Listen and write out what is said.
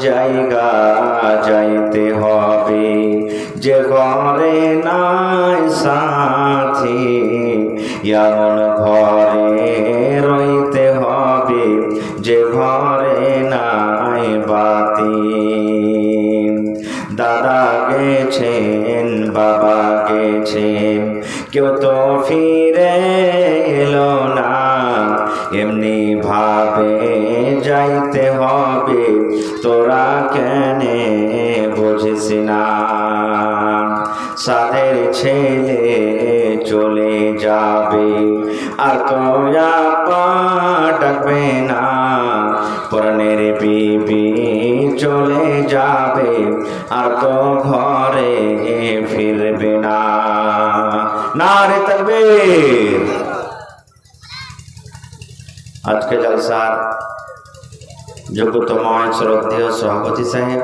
জায়গা যাইতে হবে, যে ঘরে নাই সাথী এমন ঘরে রইতে হবে, যে ঘরে নাই বাতি। দাদা গেছেন, বাবা গেছেন, কেউ তো ফিরে এলো না, এমনি ভাবে যাইতে হবে, তোরা কেনে বুঝিস না। সাধের ছেলে চলে যাবে, আর তোরা পা ডাকবে না, পরাণের বিবি চলে যাবে, আর তো ঘরে ফিরবে না। নারে তাকবীর। আজকে জলসার যোগ্যতম শ্রদ্ধেয় সভাপতি সাহেব